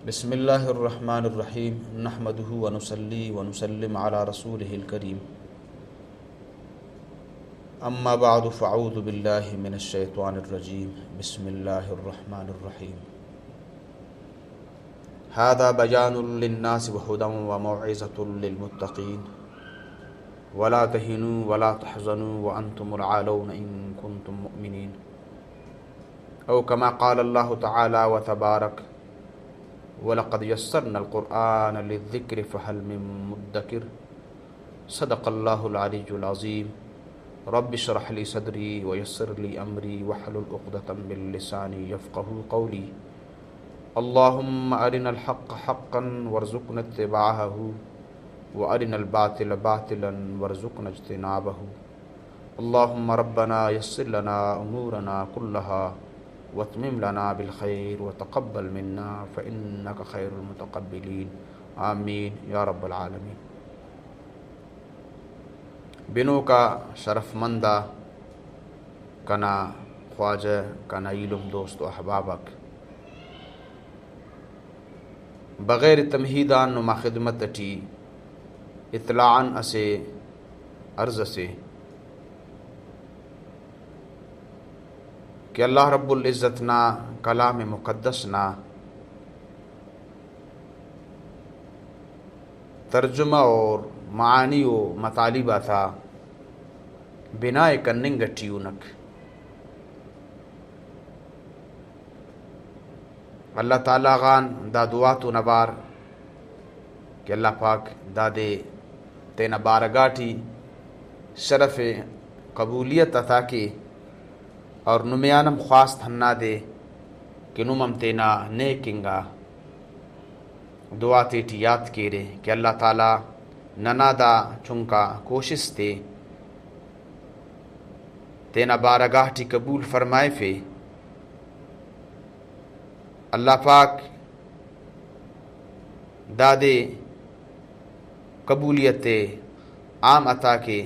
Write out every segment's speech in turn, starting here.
بسم اللہ الرحمن الرحیم نحمدہ ونصلی ونسلم علی رسولہ الکریم اما بعد فاعوذ باللہ من الشیطان الرجیم بسم اللہ الرحمن الرحیم ھذا بیان للناس وہدی وموعظۃ للمتقین ولا تہنوا ولا تحزنوا وانتم العالون ان کنتم مؤمنین او کما قال اللہ تعالی وتبارک وَلَقَدْ يَسَّرْنَا الْقُرْآنَ لِلذِّكْرِ فَهَلْ مِن مُدَّكِرٍ صدق اللہ العلی العظیم رب اشرح لي صدری ويسر لي امری واحلل عقدۃ من لسانی یفقهوا قولی اللهم ارنا الحق حقا وارزقنا اتباعه وارنا الباطل باطلا وارزقنا اجتنابه اللهم ربنا يسر لنا امورنا كلها واتمم لنا بالخير وتقبل منا فإنك خير المتقبلين آمین یا رب العالمین۔ بنو کا شرف مندہ کنا خواجہ کنا علم دوست و احبابک بغیر تمہیدان نما خدمت اٹی اطلاعاً اسے عرض سے کہ اللہ رب العزت نا کلام مقدس نا ترجمہ اور معانی و مطالبہ تھا بنا کننگ ٹیونک اللہ تعالیٰ غان دا دعات و نبار کہ اللہ پاک دادے تینا بارگاٹی شرف قبولیت عطا کی اور نمیانم خواست ہننا دے کہ نمم تینا نیکنگا دعا تیٹی یاد کیرے کہ اللہ تعالیٰ ننا دا چنکا کوشش تے تینا بارگاہ ٹی قبول فرمائے فے اللہ پاک دادے قبولیت عام عطا کے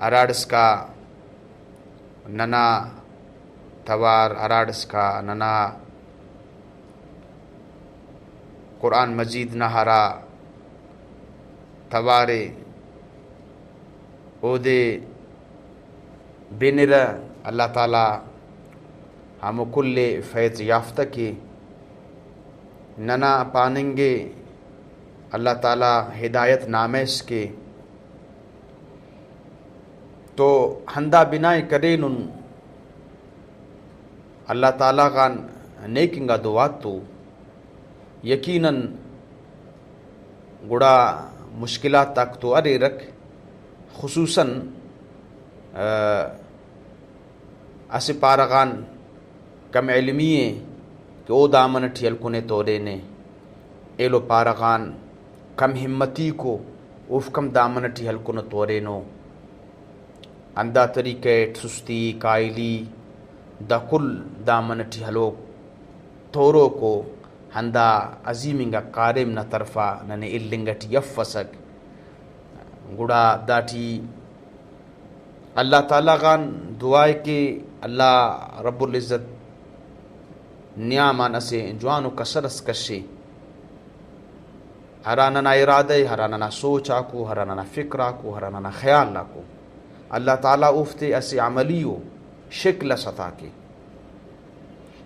اراڈس کا ننا توار اراڈس کا ننا قرآن مجید نہارا توارے او دے بینر اللہ تعالی ہم کل فیض یافتہ کے ننا پاننگے اللہ تعالی ہدایت نامس کے تو ہندا بنائے کرین اللہ تعالیٰ غان نیکنگا دعات تو یقیناً گڑا مشکلات تک تو ارے رکھ خصوصاً اسے پارغان کم علمیے کہ او دامن ٹھیل کنے تورے نے ایلو پارغان کم ہمتی کو اوف کم دامن ٹھیل کنے تورے نو اندہ طریقے سستی قائلی دا کل دامنٹی حلو تورو کو ہندا عظیمنگا قارم نہ طرفا ننے اللنگٹی یفسک گڑا داٹی اللہ تعالیٰ غان دعائے کہ اللہ رب العزت نیامان اسے جوانو کسرس کشے ہراننا ارادے ہراننا سوچ آکو ہراننا فکر آکو ہراننا خیال آکو اللہ تعالیٰ افتے اسے عملیو شکل ستا کے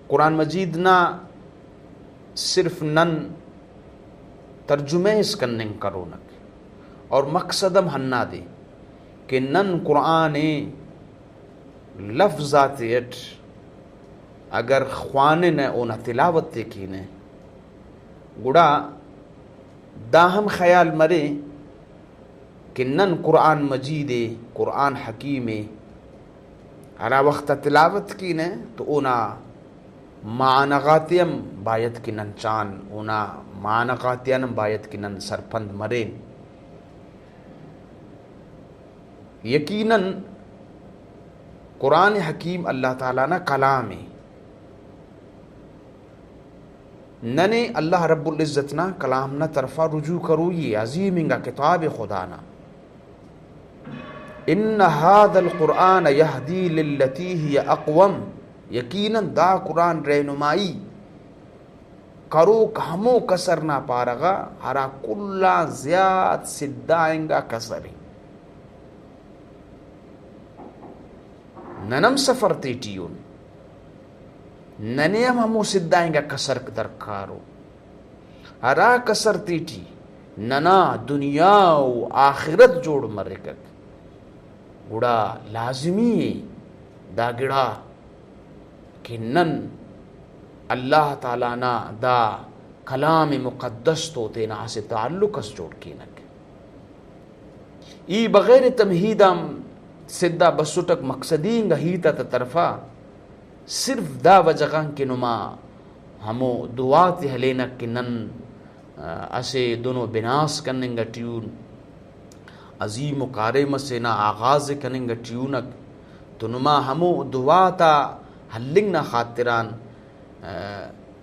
قرآن مجید نہ صرف نن ترجمہ اس کننگ کرونک اور مقصدم ہننا دے کہ نن قرآن لفظات اٹ اگر خوانے نے اونا تلاوت دیکھینے گڑا داہم خیال مرے کہ نن قرآن مجید قرآن حکیم ہرا وقت تلاوت کی نے تو اونا معنغاتیم باید کی نن چان اونا معنغاتیم باید کی نن سرپند مرین یقیناً قرآن حکیم اللہ تعالیٰ نا کلام ننے اللہ رب العزت نا کلام نا طرفا رجوع کرو یہ عظیمنگا کتاب خدا نا ان هذا القرآن یہدی للتی ہی اقوم یقیناً دا قرآن رہنمائی کرو ہمو کسر نہ پارغا ہرا کلا زیاد سدائیں گا کسری ننم سفر تیٹیون ننیم ہمو سدائیں گا کسر درکارو ہرا کسر تیٹی ننا دنیا و آخرت جوڑ مرکک گڑا لازمی دا گڑا کہ نن اللہ تعالیٰ نا دا کلام مقدس تو تینا سے تعلق اس جوڑ کی نک ای بغیر تمہیدم سدہ بسٹک مقصدین گا ہیتا تا طرفا صرف دا وجغان کی نما ہمو دعات حلینک کی نن اسے دونوں بناس کننگا ٹیون عظیم و کارم سے نا آغاز کننگا ٹیونک تو نما ہمو دعاتا حلنگ نا خاطران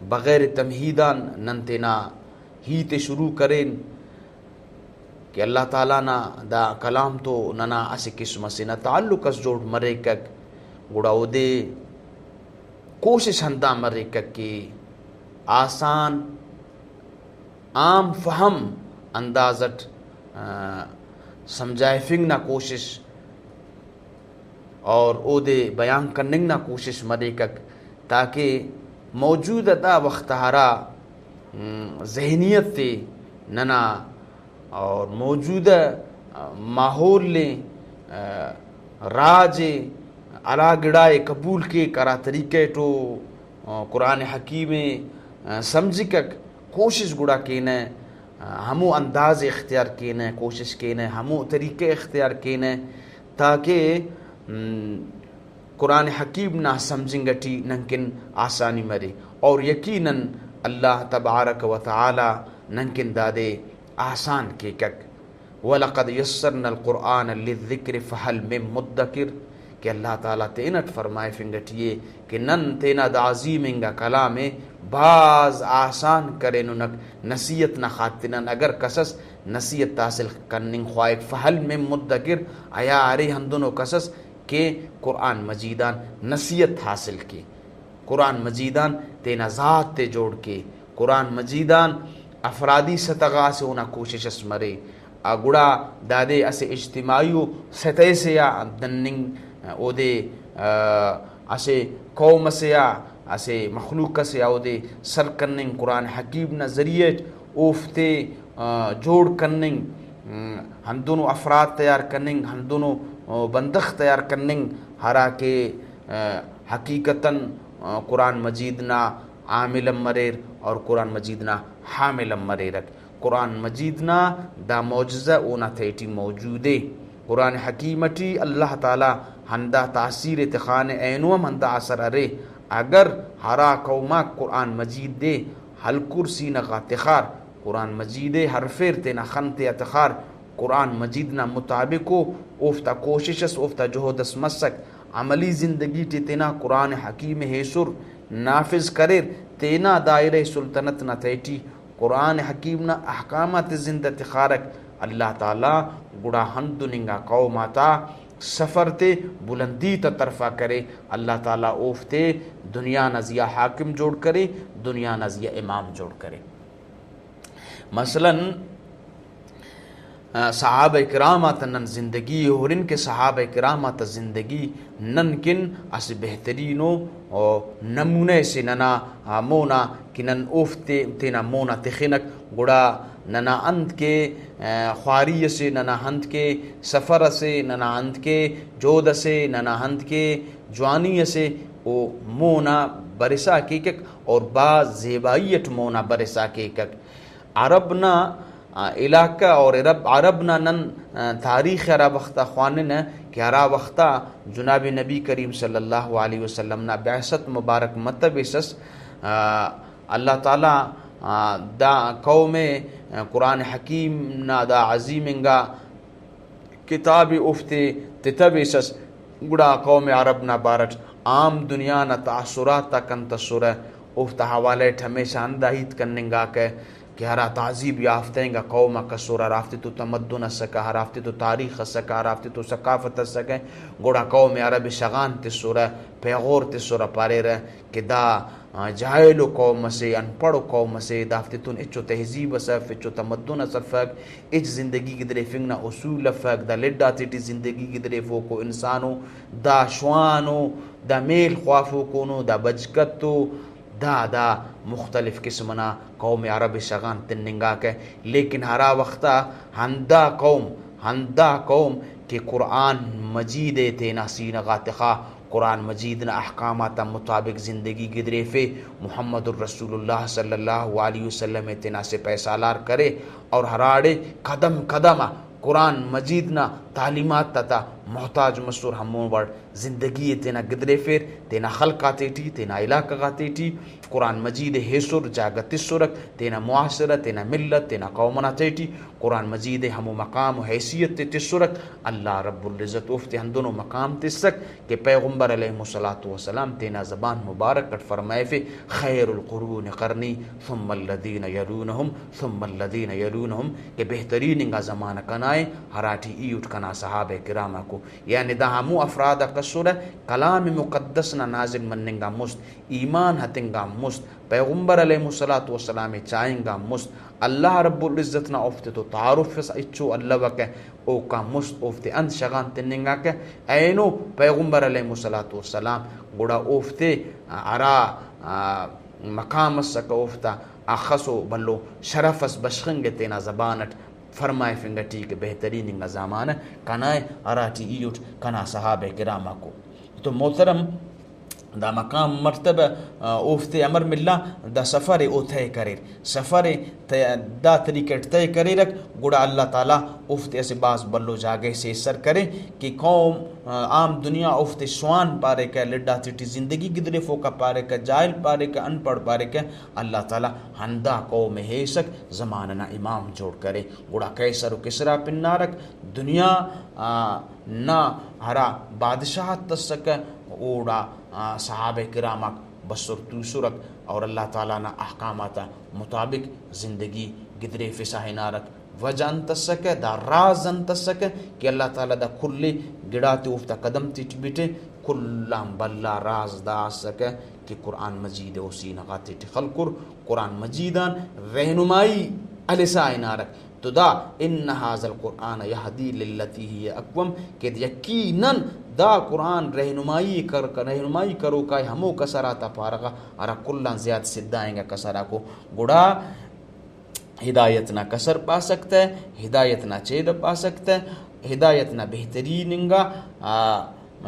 بغیر تمہیدان ننتنا ہیتے شروع کریں کہ اللہ تعالیٰ نا دا کلام تو ننا اسے قسم سے نا تعلق اس جوڑ مرے کک گڑا او دے کوشش ہندا مرے کک کہ آسان عام فہم اندازت سمجھائے فنگ نا کوشش اور او دے بیان کرنگ نا کوشش مرے کک تاکہ موجود دا وقتہرا ذہنیت تے ننا اور موجودہ ماحول لیں راج علا گڑائے قبول کے کرا طریقے تو قرآن حکیم سمجھ کک کوشش گڑا کینے ہمو انداز اختیار کینے کوشش کینے ہمو طریقے اختیار کینے تاکہ قرآن حکیم نہ سمجھیں گٹی ننکن آسانی مرے اور یقیناً اللہ تبارک و تعالی ننکن دادے آسان کے کک وَلَقَدْ يَسَّرْنَا الْقُرْآنَ لِلذِّكْرِ فَهَلْ مِن مُدَّكِرٍ کہ اللہ تعالیٰ تینٹ فرمائے فنگٹیے کہ نن تینا دا عظیمنگا کلام بعض آسان کرے ننک نصیت نہ خاطنن اگر کسس نصیت تحصیل کننگ خواہک فَهَلْ مِن مُدَّكِرٍ آیا آرے ہندنو کسس کہ قرآن مجیدان نصیحت حاصل کی قرآن مجیدان تینا ذات تے جوڑ کے قرآن مجیدان افرادی ستغا سے ہونا کوشش اس مرے گڑا دادے اسے اجتماعیو سطح سے یا دننگ او دے اسے قوم سے یا اسے مخلوق سے یا او دے سر کننگ قرآن حکیم نا ذریعے اوفتے جوڑ کننگ ہم دونوں افراد تیار کننگ ہم دونوں بندخ تیار کننگ ہرا کے حقیقتاً قرآن مجیدنا عاملم مریر اور قرآن مجیدنا حاملم مریرک قرآن مجیدنا دا معجزہ اونا تھیٹی موجودے قرآن حکیمتی اللہ تعالی ہندا تاثیر اتخان اینوم ہندا اثر ارے اگر ہرا قوما قرآن مجید دے حل کرسی نغا تخار قرآن مجید حرفیر تینا خنت اتخار قرآن مجیدنا مطابقو اوفتا کوششس اوفتا جہدس مسک عملی زندگی تینا قرآن حکیم حیسر نافذ کریر تینا دائرہ سلطنت نہ تیٹی قرآن حکیم نا احکامات زندہ تخارک اللہ تعالی گڑا ہندنگا قوماتا سفر تے بلندی تا طرفہ کرے اللہ تعالی اوفتے دنیا نزیہ حاکم جوڑ کرے دنیا نزیہ امام جوڑ کرے مثلاً صحابہ کرامات نن زندگی ہورن کے صحابہ کرامات زندگی نن کن اس بہترینو نمونے سے ننا مونا کنن اوفتے تینا مونا تخنک گڑا ننا اند کے خواری سے ننا ہند کے سفر سے ننا ہند کے جود سے ننا ہند کے جوانی سے او مونا برسا کیکک اور بعض زیبائیت مونا برسا کیکک عربنا علاقہ اور عربنا نن تاریخ عرب وقتا خوانن کہ عرب وقتا جناب نبی کریم صلی اللہ علیہ وسلم نا بعثت مبارک متبسس اللہ تعالی دا قوم قرآن حکیم نا دا عظیمنگا کتاب افتے تتبسس گڑا قوم عرب نا بارت عام دنیا نا تاثرات تا کن تصور افتا حوالے ہمیشہ اندہیت کننگا کہ ہرا تعذیب یافتیں گا قوم کا سورہ رافتے تو تمدن سکا رافتے تو تاریخ سکا رافتے تو ثقافت سکا گوڑا قوم عرب شغان تے سورہ پیغور تے سورہ پارے رہ کہ دا جاہل و قوم سے ان پڑھ قوم سے دافتتون اچو تہذیب صف اچو تمدن صفق اچ زندگی کی درے فنگنا اصول فق دا لڈا تیٹی زندگی کی درے فوکو انسانو دا شوانو دا میل خوافو کونو دا بجکتو دا مختلف قسمنا قوم عرب شغان تننگا کے لیکن ہرا وقتا ہندا قوم کہ قرآن مجید تینا سینغا تخا قرآن مجید نا احکامات مطابق زندگی گدرے فے محمد الرسول اللہ صلی اللہ علیہ وسلم تینا سے پیسالار کرے اور ہراڑے قدم قدم قرآن مجید نا تعلیمات تا محتاج مسور ہمون ور زندگی تینا گدرے فیر تینا خلقاتے ٹی تینا علاقہ گاتے ٹی قرآن مجید حیثر جاگت سرک تینا معاشرہ تینا ملت تینا قومنا تیٹی قرآن مجید ہمو مقام و حیثیت تی سرک اللہ رب العزت افتی ہندونو مقام تسک کہ پیغمبر علیہ السلام تینا زبان مبارک کٹ فرمائے فی خیر القرون قرنی ثم الذین یلونہم ثم الذین یلونہم کہ بہترین انگا زمانہ کنائے ہراٹی ایوٹ کنا صحابہ کرامہ کو یعنی دا ہمو افراد قصور کلام مقدس نا نازل مننگا مست ایمان ہتنگا مست پیغمبر علیہ السلام چاہیں گا مست اللہ رب العزت نا افتے تو تعارف اچھو اللہ وکے او کا مست افتے اند شغان تننگا کے اینو پیغمبر علیہ السلام گوڑا افتے ارا مقام سکا افتا اخصو بلو شرف اس بشخنگ تینا زبانت فرمائے فنگٹی کے بہترین انگا زمان کنائے اراٹی ایوٹ کنا صحابہ کرامہ کو تو محترم دا مقام مرتبہ اوفتے امر ملہ دا سفر او تھے کریر سفر دا طریقٹ تھے کریر گوڑا اللہ تعالیٰ اوفتے ایسے باز بلو جاگے سے سر کرے کہ قوم عام دنیا اوفتے سوان پارے کا لڈا تیٹی زندگی گدرے فوکا پارے کا جائل پارے کا ان پڑھ پارے کا اللہ تعالیٰ ہندا قوم حیثک زماننا امام جوڑ کرے گوڑا کیسر و کسرا پنارک دنیا نا ہرا بادشاہ تسک اوڑا صحابہ کرامک بسر توسرک اور اللہ تعالیٰ نا احکامات مطابق زندگی گدرے فساہ نارک وجہ انتسک دا راز انتسک کہ اللہ تعالیٰ دا کھلے گڑاتے افتا قدم تیٹ بیٹے کلام بلا راز دا سک کہ قرآن مجید اسی نغاتے خلقر قرآن مجیدان رہنمائی علیسائی نارک تو دا ان هذا القرآن یہدی للتی ہی اقوم کہ یقیناً دا قرآن رہنمائی کرو کا ہمو کسراتا پارغا ارا کلان زیاد صدائیں گا کسرا کو گڑا ہدایت نہ کسر پا سکتا ہے ہدایت نہ چید پا سکتا ہے ہدایت نہ بہترین گا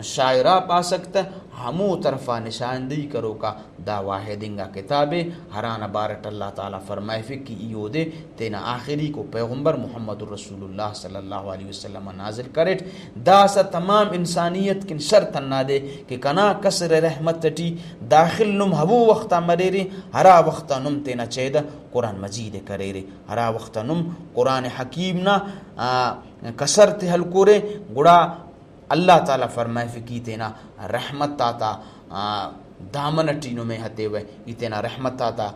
شاعرہ پا سکتا ہے ہمو طرفہ نشاندہی کرو کا دا واحدنگا کتابے ہرانا بارٹ اللہ تعالیٰ فرمائے فکی ایو دے تینا آخری کو پیغمبر محمد الرسول اللہ صلی اللہ علیہ وسلم نازل کرٹ دا سا تمام انسانیت کن شرط نہ دے کہ کنا کسر رحمت ٹی داخل نم ہبو وقتا مرے رے ہرا وقتا نم تینا چیدہ قرآن مجید کرے رے ہرا وقتا نم قرآن حکیم نا کسر تحل کورے گڑا اللہ تعالیٰ فرمائے فکی تینا رحمت تاتا دامن ٹینو میں ہتے ہوئے یہ تینا رحمت تاتا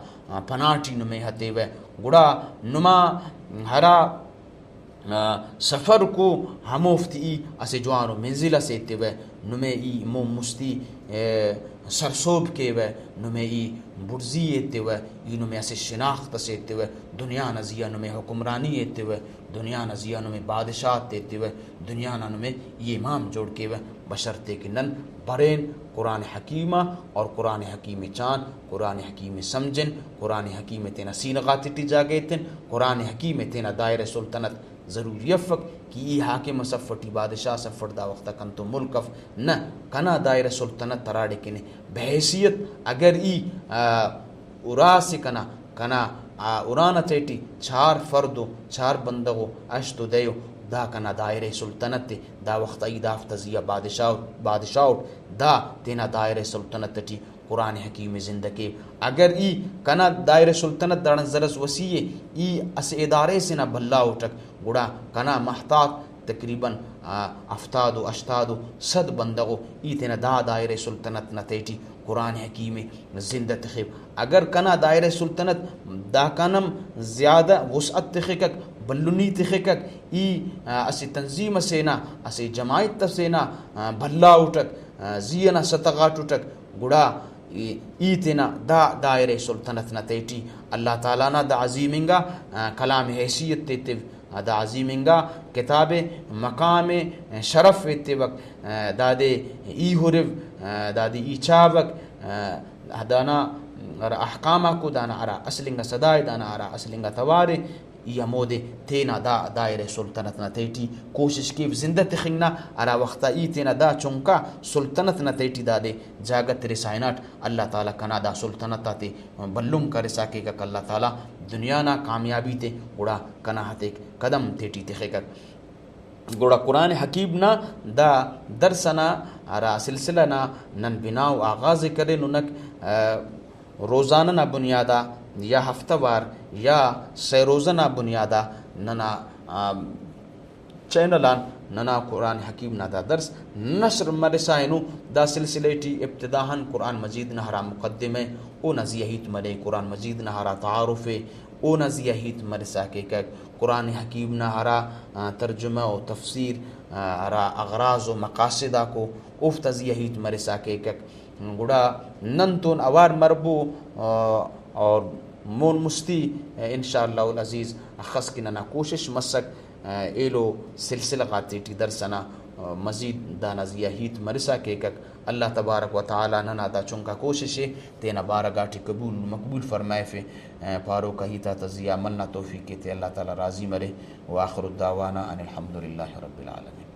پناہ ٹینو میں ہتے ہوئے گڑا نما ہرا سفر کو ہموفتی اسے جوانو منزلہ سیتے ہوئے نمے ای مو مستی سرسوب کے ہوئے نمے ای برزی ایتے ہوئے ای نمے اسے شناخت سیتے ہوئے دنیا نزیہ نمے حکمرانی ایتے ہوئے دنیا نزیہ نمے بادشاہت دیتے ہوئے دنیا نمے یہ امام جوڑ کے ہوئے بشرتے کہ نن برین قرآن حکیمہ اور قرآن حکیم چاند قرآن حکیم سمجھن قرآن حکیم تینا سینغاتی ٹی جاگے تن قرآن حکیم تینا دائر سلطنت ضروری افق کہ یہ حاکم صفٹی بادشاہ صفٹ دا وقتا کن تو ملکف نہ کنا دائر سلطنت تراڑے کنے بحیثیت اگر ای اراسی کنا ارانا تیٹی چار فردو چار بندگو اشتو دیو دا کنا دائر سلطنت دا وقتا ای دافتزیہ بادشاہ دا تینا دائر سلطنت ٹی قرآن حکیم زندگی اگر ای کنا دائر سلطنت دارن زرس وسیع ای اس ادارے سے نہ بھلا اٹھک گڑا کنا محتاط تقریباً افتادو اشتادو صد بندگو ای تینا دا دائر سلطنت نہ تیٹی قرآن حکیم زندہ تخیب اگر کنا دائر سلطنت دا کنم زیادہ وسعت تخیکک بلنی تخیکک ای اسی تنظیم سینا اسی جماعت سینا بھلا اٹھک زینا ستغات اٹھک گڑا ایتنا دا دائرہ سلطنت نتیٹی اللہ تعالیٰ نا دا عظیمنگا کلام حیثیت تیتے دا عظیمنگا کتاب مقام شرف ویتے وقت دادے ای حرف دادی ای چاوک دانا احکامہ کو دانا ارا اصلنگا صدای دانا ارا اصلنگا توارے یا مودے تینا دا دائرہ سلطنت نا تیٹی کوشش کی زندہ تخنگنا ارا وقتا ای تینا دا چونکا سلطنت نا تیٹی دا دے جاگت رسائنات اللہ تعالیٰ کنا دا سلطنت تے بلوم کا رساکے گا کہ اللہ تعالیٰ دنیا نا کامیابی تے گوڑا کنا ہتے قدم تیٹی تخے گا گوڑا قرآن حکیم نا دا درسنا ارا سلسلہ نا نن بناو آغاز کرے ننک روزانہ نا بنیادہ یا ہفتہ وار یا سی روزانہ بنیادہ ننا چینلان ننا قرآن حکیم نا دا درس نشر مرسائنو دا سلسلے ٹی ابتداہن قرآن مجید نہرا مقدمے او نزیہیت مرے قرآن مجید نہرا تعارف او نزیہیت مرسا کے قرآن حکیم نہرا ترجمہ و تفسیر ارا اغراض و مقاصدہ کو اف تزیہیت مرسا کے گڑا ننتون اوار مربو اور مون مستی انشاءاللہ العزیز اخص کی ننا کوشش مسک ایلو سلسلہ قاتیٹی درسنا مزید دانا زیاہیت مرسا کے اللہ تبارک و تعالی ننا دا چونکا کوشش ہے تینا بارگاٹی قبول مقبول فرمائے فے پارو کہیتا تزیہ ملنا توفیق کے تے اللہ تعالی راضی مرے وآخر الدعوانا ان الحمدللہ رب العالمین.